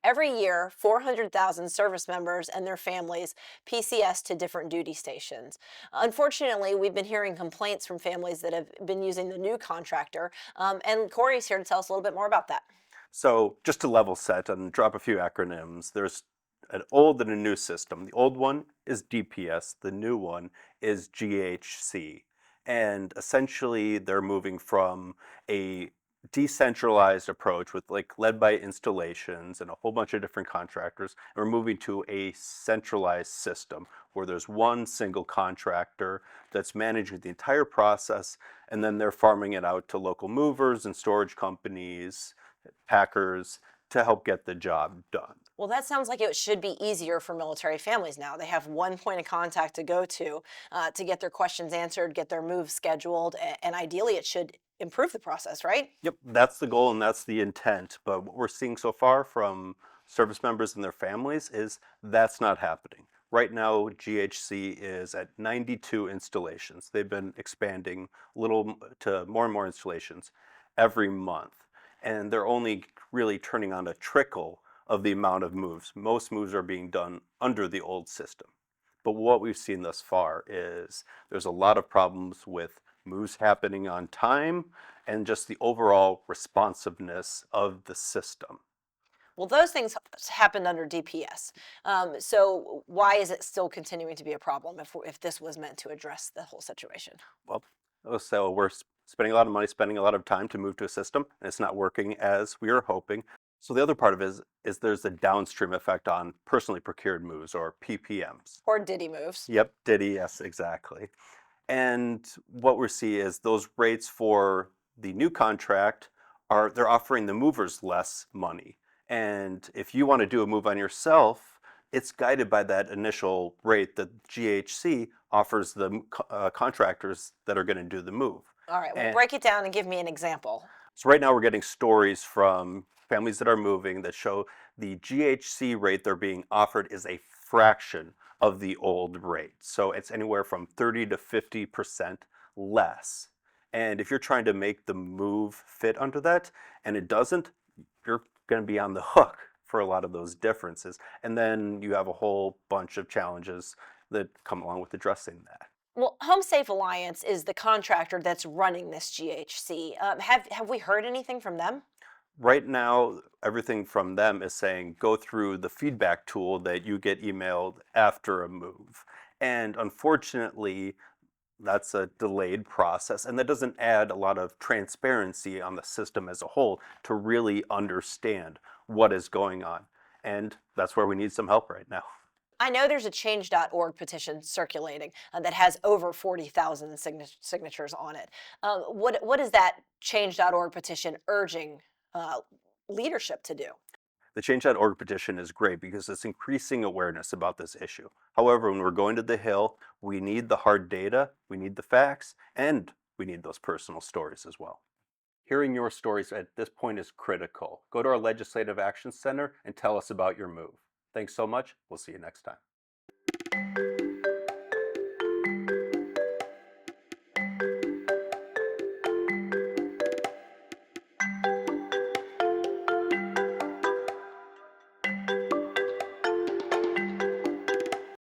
Every year, 400,000 service members and their families PCS to different duty stations. Unfortunately, we've been hearing complaints from families that have been using the new contractor, and Corey's here to tell us a little bit more about that. So just to level set and drop a few acronyms, there's an old and a new system. The old one is DPS, the new one is GHC. And essentially they're moving from a decentralized approach with led by installations and a whole bunch of different contractors. And we're moving to a centralized system where there's one single contractor that's managing the entire process, and then they're farming it out to local movers and storage companies, packers, to help get the job done. Well, that sounds like it should be easier for military families now. They have one point of contact to go to get their questions answered, get their moves scheduled, and ideally it should improve the process, right? Yep, that's the goal and that's the intent. But what we're seeing so far from service members and their families is that's not happening. Right now, GHC is at 92 installations. They've been expanding a little to more and more installations every month. And they're only really turning on a trickle of the amount of moves. Most moves are being done under the old system. But what we've seen thus far is there's a lot of problems with moves happening on time and just the overall responsiveness of the system. Well, those things happened under DPS. So why is it still continuing to be a problem if this was meant to address the whole situation? Well, so we're spending a lot of money, spending a lot of time to move to a system, and it's not working as we were hoping. So the other part of it is there's a downstream effect on personally procured moves, or PPMs. Or Diddy moves? Yep, Diddy, yes, exactly. And what we see is those rates for the new contract they're offering the movers less money. And if you want to do a move on yourself, it's guided by that initial rate that GHC offers the contractors that are going to do the move. All right, well, And break it down and give me an example. so right now we're getting stories from families that are moving that show the GHC rate they're being offered is a fraction of the old rate. So it's anywhere from 30 to 50% less. And if you're trying to make the move fit under that and it doesn't, you're going to be on the hook for a lot of those differences. And then you have a whole bunch of challenges that come along with addressing that. Well, Home Safe Alliance is the contractor that's running this GHC. Have we heard anything from them? Right now, everything from them is saying go through the feedback tool that you get emailed after a move. And unfortunately, that's a delayed process, and that doesn't add a lot of transparency on the system as a whole to really understand what is going on. And that's where we need some help right now. I know there's a change.org petition circulating that has over 40,000 signatures on it. What is that change.org petition urging uh, leadership to do? The change.org petition is great because it's increasing awareness about this issue. However, when we're going to the Hill, we need the hard data, we need the facts, and we need those personal stories as well. Hearing your stories at this point is critical. Go to our Legislative Action Center and tell us about your move. Thanks so much. We'll see you next time.